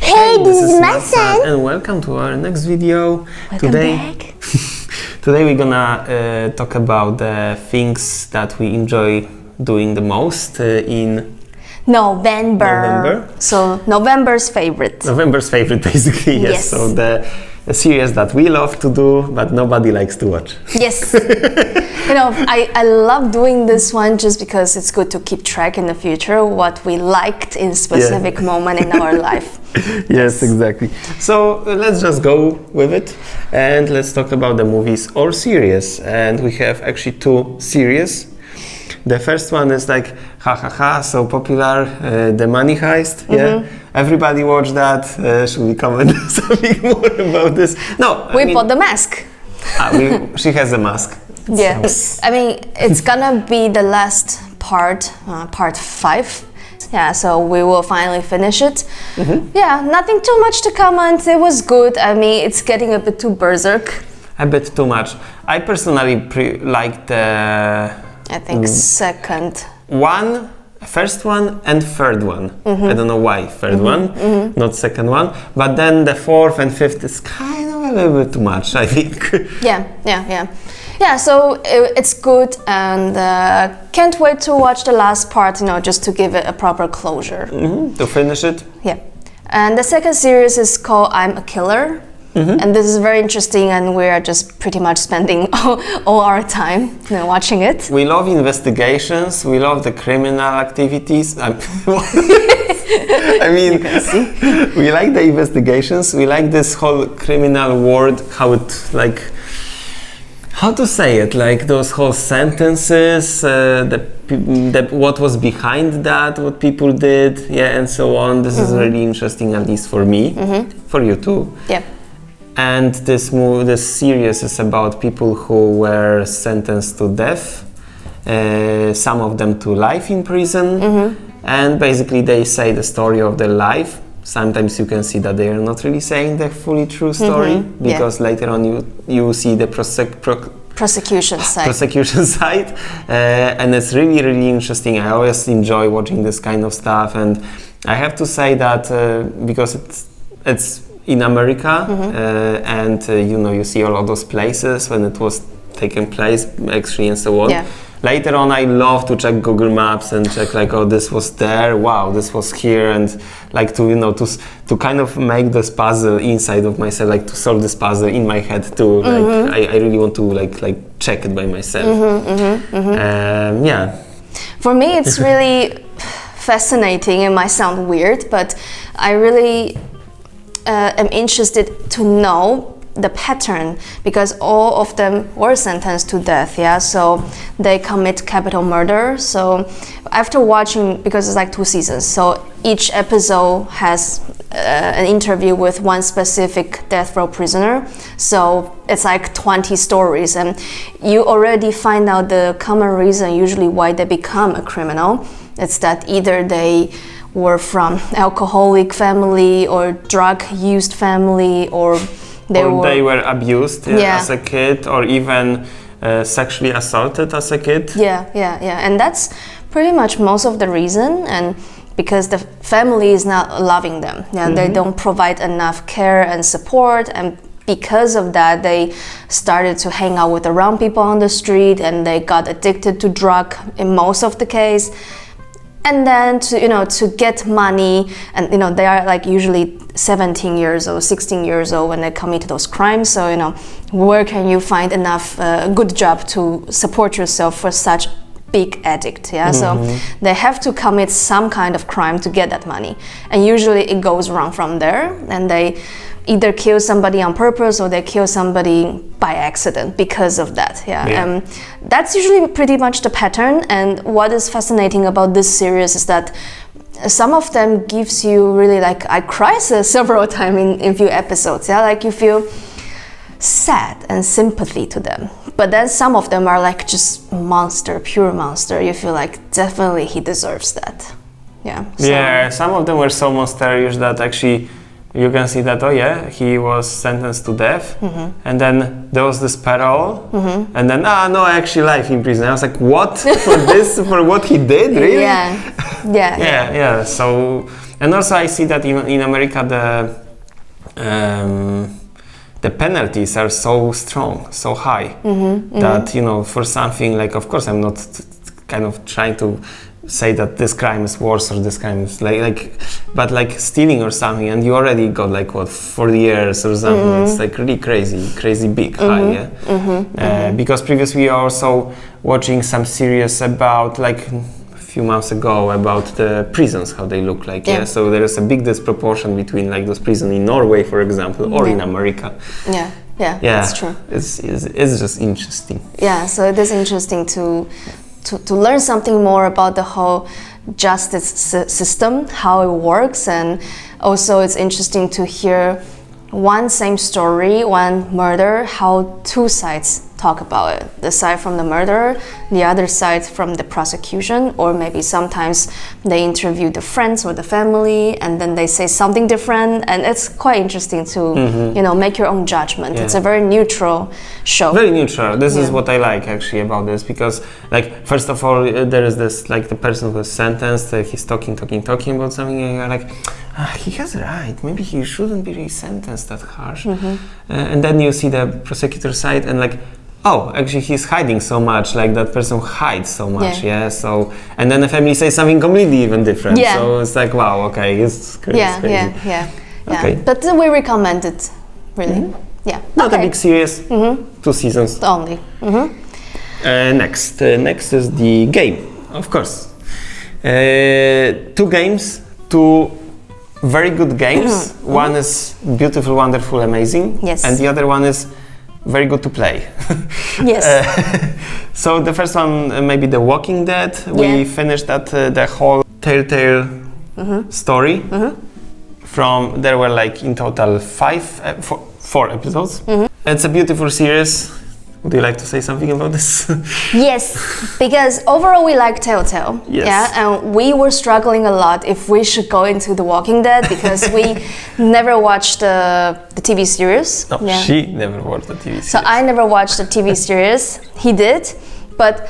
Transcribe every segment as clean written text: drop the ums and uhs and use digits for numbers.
Hey, this is MATSAN, and welcome to our next video. Welcome back. Today we're gonna talk about the things that we enjoy doing the most in November. So November's favorite. November's favorite, basically. Yes. So the series that we love to do, but nobody likes to watch. Yes. I love doing this one just because it's good to keep track in the future what we liked in specific moment in our life. Yes, exactly. So let's just go with it and let's talk about the movies or series. And we have actually two series. The first one is like so popular, the Money Heist. Yeah, everybody watched that. Should we comment something more about this? No, we bought the mask. She has a mask. Yeah, so. I mean it's gonna be the last part, part 5. Yeah, so we will finally finish it. Yeah, nothing too much to comment. It was good. I mean, it's getting a bit too berserk. A bit too much. I personally like the. I think first one and third one. I don't know why third one, not second one. But then the fourth and fifth is kind of a little bit too much, I think. Yeah, so it's good and can't wait to watch the last part, just to give it a proper closure. To finish it. Yeah. And the second series is called I'm a Killer. And this is very interesting, and we are just pretty much spending all our time watching it. We love investigations. We love the criminal activities. I mean, you can see. We like the investigations. We like this whole criminal world. How to say it? Like those whole sentences. What was behind that? What people did? Yeah, and so on. This is really interesting, at least for me. For you too. Yeah. And this series is about people who were sentenced to death, some of them to life in prison, and basically they say the story of their life. Sometimes you can see that they are not really saying the fully true story, because later on you see the prosecution side, and it's really, really interesting. I always enjoy watching this kind of stuff, and I have to say that because it's in America, and you see all of those places when it was taking place, actually, and so on. Yeah. Later on, I love to check Google Maps and check this was there, wow, this was here, and like to kind of make this puzzle inside of myself, like to solve this puzzle in my head too. Like I really want to like check it by myself. Yeah. For me, it's really fascinating. It might sound weird, but I really am interested to know the pattern, because all of them were sentenced to death. Yeah, so they commit capital murder. So after watching, because it's like 2 seasons, so each episode has an interview with one specific death row prisoner. So it's like 20 stories, and you already find out the common reason usually why they become a criminal. It's that either they were from alcoholic family or drug-used family, or they were abused as a kid, or even sexually assaulted as a kid. Yeah. And that's pretty much most of the reason, and because the family is not loving them. Yeah, they don't provide enough care and support, and because of that, they started to hang out with the wrong people on the street, and they got addicted to drug in most of the case. And then to get money, and they are like usually 17 years old, 16 years old when they commit those crimes. So where can you find enough good job to support yourself for such big addict? Yeah, so they have to commit some kind of crime to get that money, and usually it goes wrong from there, and they either kill somebody on purpose or they kill somebody by accident because of that. Yeah. That's usually pretty much the pattern. And what is fascinating about this series is that some of them gives you really I cried several times in few episodes. Yeah, like you feel sad and sympathy to them. But then some of them are like just pure monster. You feel like definitely he deserves that. Yeah. So. Yeah, some of them were so monstrous that actually you can see that, he was sentenced to death, and then there was this parole, and then, actually life in prison. I was like, what? For what he did, really? Yeah. Yeah. So And also I see that in America the penalties are so strong, so high, that, you know, for something like, of course, I'm not kind of trying to say that this crime is worse or this crime is but like stealing or something, and you already got like what, 40 years or something. It's like really crazy big, high, yeah. Because previously we are also watching some series about like few months ago about the prisons, how they look like, yeah. So there is a big disproportion between like those prisons in Norway, for example, or in America. Yeah, that's true. It's just interesting. Yeah, so it is interesting to learn something more about the whole justice system, how it works, and also it's interesting to hear one same story, one murder, how two sides talk about it. The side from the murderer, the other side from the prosecution, or maybe sometimes they interview the friends or the family and then they say something different, and it's quite interesting to you know, make your own judgment. It's a very neutral show. Very neutral. This is what I like actually about this, because like first of all there is this like the person who was sentenced, he's talking about something, and you're like, he has a right, maybe he shouldn't be really sentenced that harsh. And then you see the prosecutor side and like, oh, actually he's hiding so much, like that person hides so much, so, and then the family says something completely even different, so it's like, wow, okay, it's crazy. Okay. But we recommend it, really. Not a big series, 2 seasons only. Next is the game, of course. 2 games, 2 very good games. One is beautiful, wonderful, amazing, and the other one is very good to play. So the first one, maybe The Walking Dead. We finished that the whole Telltale story. From there were like in total 4 episodes. It's a beautiful series. Would you like to say something about this? Yes, because overall we like Telltale. And we were struggling a lot if we should go into The Walking Dead because we never watched the TV series. No, she never watched the TV series. So I never watched the TV series. He did, but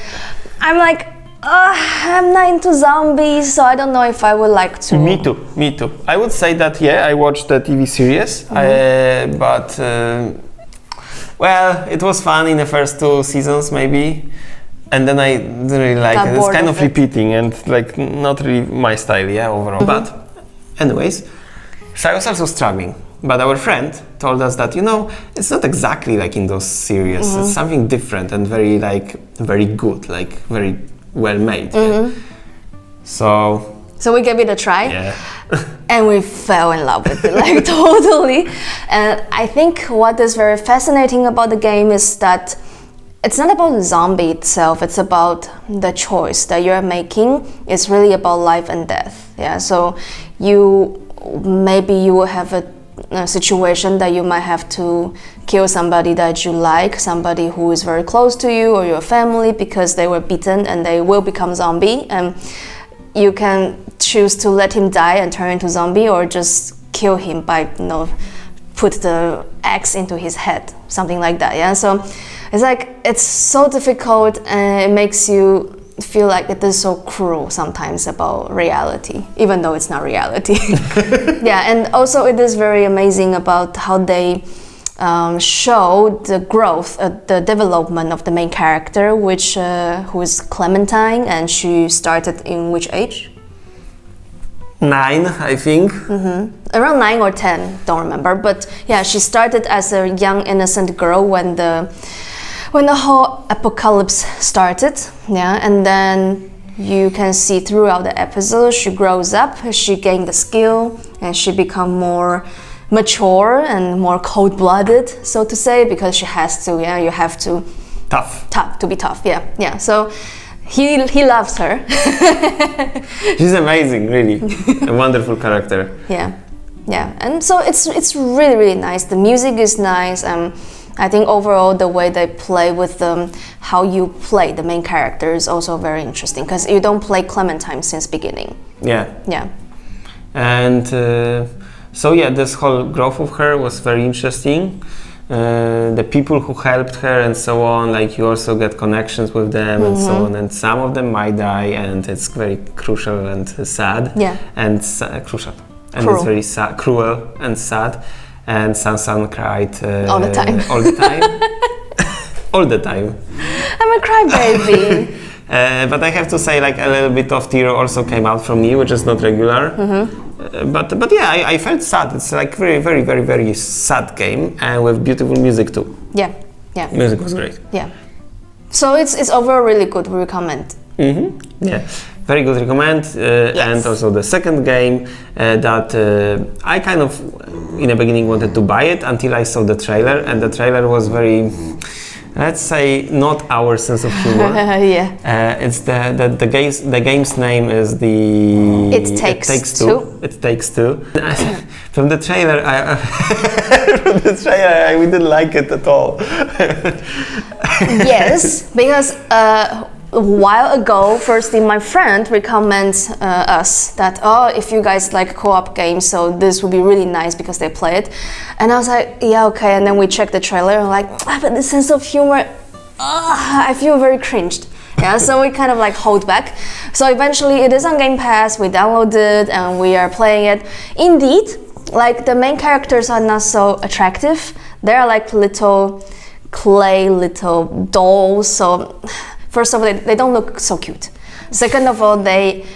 I'm like, I'm not into zombies, so I don't know if I would like to. Me too. I would say that I watched the TV series, but. Well, it was fun in the first 2 seasons, maybe, and then I didn't really like it. It's kind of repeating and like not really my style, overall. But, anyways, so I was also struggling. But our friend told us that, you know, it's not exactly like in those series. It's something different and very good, like very well made. So we gave it a try, and we fell in love with it, like totally. And I think what is very fascinating about the game is that it's not about the zombie itself, it's about the choice that you're making. It's really about life and death. So maybe you will have a situation that you might have to kill somebody that you like, somebody who is very close to you or your family, because they were beaten and they will become zombie. And you can choose to let him die and turn into zombie, or just kill him by, put the axe into his head, something like that. So it's like, it's so difficult, and it makes you feel like it is so cruel sometimes about reality, even though it's not reality. And also it is very amazing about how they show the growth, the development of the main character, who is Clementine, and she started in which age? 9, I think. Around 9 or 10, don't remember. But she started as a young innocent girl when the whole apocalypse started. And then you can see throughout the episode she grows up, she gained the skill, and she become more mature and more cold-blooded, so to say, because she has to. You have to be tough. So he loves her. She's amazing, really. A wonderful character. And so it's really, really nice. The music is nice. I think overall the way they play with how you play the main character is also very interesting, because you don't play Clementine since beginning. And so this whole growth of her was very interesting. the people who helped her and so on, like you also get connections with them and so on, and some of them might die, and it's very crucial and sad. Yeah. And crucial. And Cruel. it's very sad, cruel and sad. And San cried All the time. All the time. All the time. I'm a crybaby. But I have to say, like, a little bit of tear also came out from me, which is not regular. But yeah, I felt sad. It's like very, very, very, very sad game, and with beautiful music too. Yeah, yeah, Music was great. yeah. So it's overall really good. We recommend. Yeah, very good recommend. And also the second game that I kind of in the beginning wanted to buy it until I saw the trailer, and the trailer was very, let's say, not our sense of humor. Yeah. It's the game's name is the It Takes Two. It Takes Two. From the trailer, I didn't like it at all. Yes, because a while ago, firstly, my friend recommends us that, if you guys like co-op games, so this would be really nice because they play it. And I was like, yeah, okay. And then we checked the trailer and like, but the sense of humor, I feel very cringed. Yeah, so we kind of like hold back. So eventually it is on Game Pass, we downloaded and we are playing it. Indeed, like the main characters are not so attractive. They're like little clay, little dolls. So first of all, they don't look so cute. Second of all, they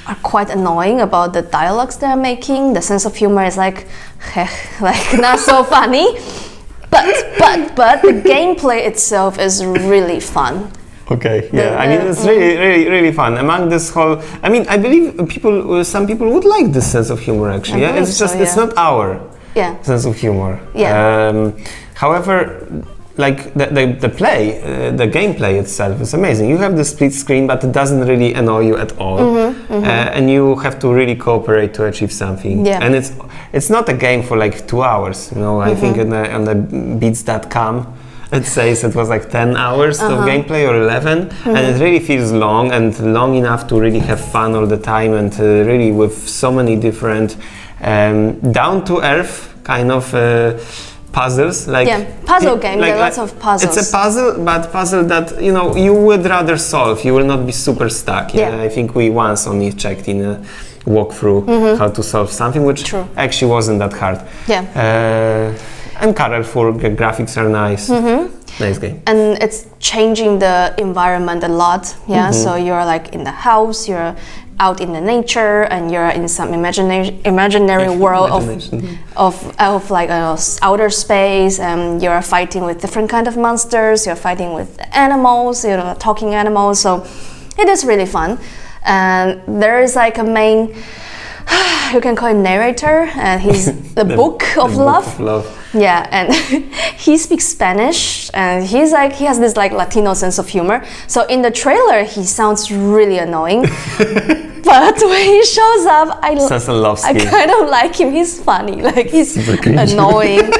are quite annoying about the dialogues they're making. The sense of humor is like not so funny. But the gameplay itself is really fun. Okay, yeah, I mean, it's really fun. Among this whole, I mean, I believe some people would like this sense of humor actually. Yeah, it's just, it's not our sense of humor. Yeah. However, like the gameplay itself is amazing. You have the split screen, but it doesn't really annoy you at all, and you have to really cooperate to achieve something. Yeah. And it's not a game for like 2 hours. You know, I think on the beats.com. It says it was like 10 hours of gameplay or 11, and it really feels long enough to really have fun all the time, and really with so many different down-to-earth kind of puzzles. Puzzle game. There are lots of puzzles. It's a puzzle, but puzzle that you would rather solve. You will not be super stuck. Yeah, I think we once only checked in a walkthrough how to solve something, which actually wasn't that hard. Yeah. And colorful, graphics are nice. Nice game. And it's changing the environment a lot. Yeah, so you're like in the house, you're out in the nature, and you're in some imaginary world of like outer space, and you're fighting with different kind of monsters. You're fighting with animals, talking animals. So it is really fun. And there is like a main, you can call it narrator, and he's the book of love. Yeah, and he speaks Spanish, and he has this like Latino sense of humor. So in the trailer, he sounds really annoying, but when he shows up, I kind of like him. He's funny, like he's annoying,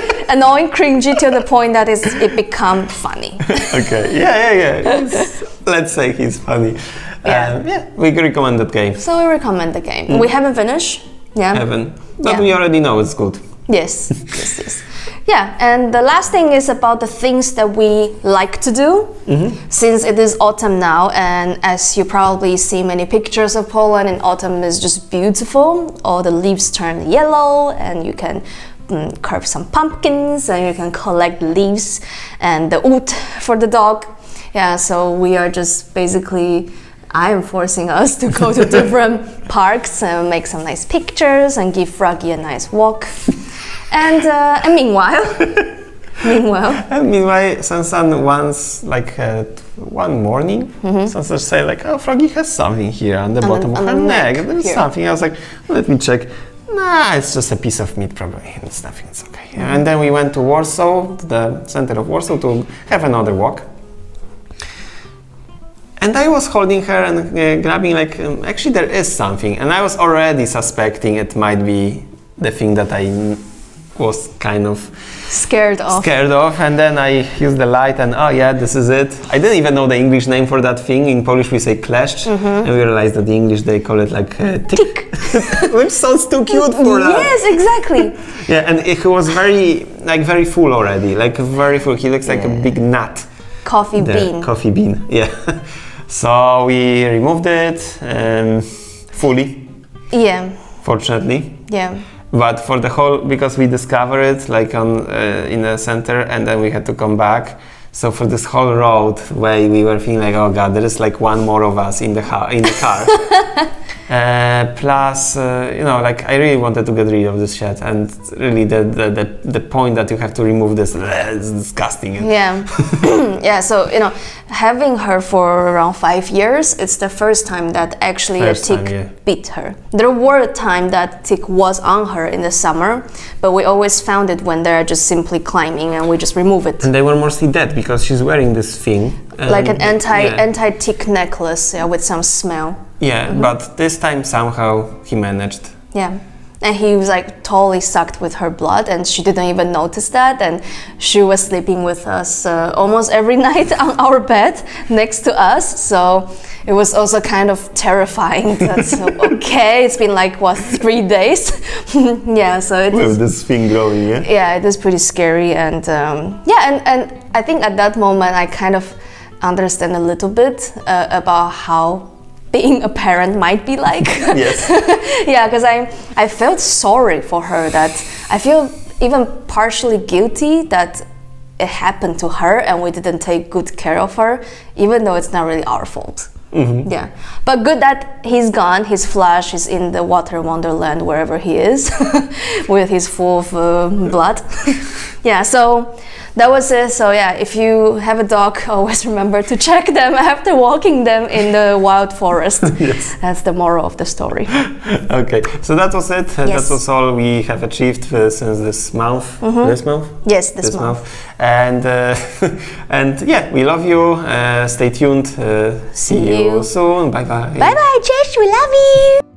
cringy to the point that it becomes funny. Okay, yeah. Let's say he's funny. We recommend that game. So we recommend the game. We haven't finished. But we already know it's good. Yes. Yeah, and the last thing is about the things that we like to do, since it is autumn now, and as you probably see many pictures of Poland, and autumn is just beautiful. All the leaves turn yellow, and you can carve some pumpkins, and you can collect leaves and the oat for the dog. Yeah, so we are just basically, I am forcing us to go to different parks and make some nice pictures and give Froggy a nice walk. And meanwhile, Sansan once, like one morning, Sansan say like, "Oh, Froggy has something here on the bottom of her neck. There's something." I was like, "Let me check." Nah, it's just a piece of meat, probably. It's nothing. It's okay. And then we went to Warsaw, the center of Warsaw, to have another walk. And I was holding her and grabbing, like, actually there is something. And I was already suspecting it might be the thing that I was kind of Scared off. And then I used the light and oh yeah, this is it. I didn't even know the English name for that thing. In Polish we say kleszcz, and we realized that the English they call it like tick, which sounds too cute for that. Yes, exactly. Yeah, and he was very full already, like very full. He looks like a big nut. Coffee bean. Coffee bean, yeah. So we removed it fully. Yeah. Fortunately. Yeah. But for the whole, because we discovered it like on in the center, and then we had to come back. So for this whole road way, we were feeling like, oh god, there is like one more of us in the car. Plus, like I really wanted to get rid of this shed, and really the point that you have to remove this is disgusting. Yeah, yeah. So having her for around 5 years, it's the first time that actually a tick bit her. There were times that tick was on her in the summer, but we always found it when they're just simply climbing, and we just remove it. And they were mostly dead because she's wearing this thing, like an anti-tick necklace, with some smell. Yeah, but this time somehow he managed. Yeah, and he was like totally sucked with her blood, and she didn't even notice that. And she was sleeping with us almost every night on our bed next to us. So it was also kind of terrifying. That's okay. It's been like 3 days. Yeah, so it with this thing growing. Yeah. Yeah, it is pretty scary, and and I think at that moment I kind of understand a little bit about how being a parent might be like. Yes. Yeah, because I felt sorry for her, that I feel even partially guilty that it happened to her and we didn't take good care of her, even though it's not really our fault. Mm-hmm. Yeah, but good that he's gone. His flesh is in the water wonderland wherever he is, with his full of blood. Yeah, so that was it. So yeah, if you have a dog, always remember to check them after walking them in the wild forest. Yes. That's the moral of the story. Okay, so that was it. Yes. That was all we have achieved since this month. This month? Yes, this month. And and yeah, we love you. Stay tuned. See you soon. Bye bye. Bye bye, Josh. We love you.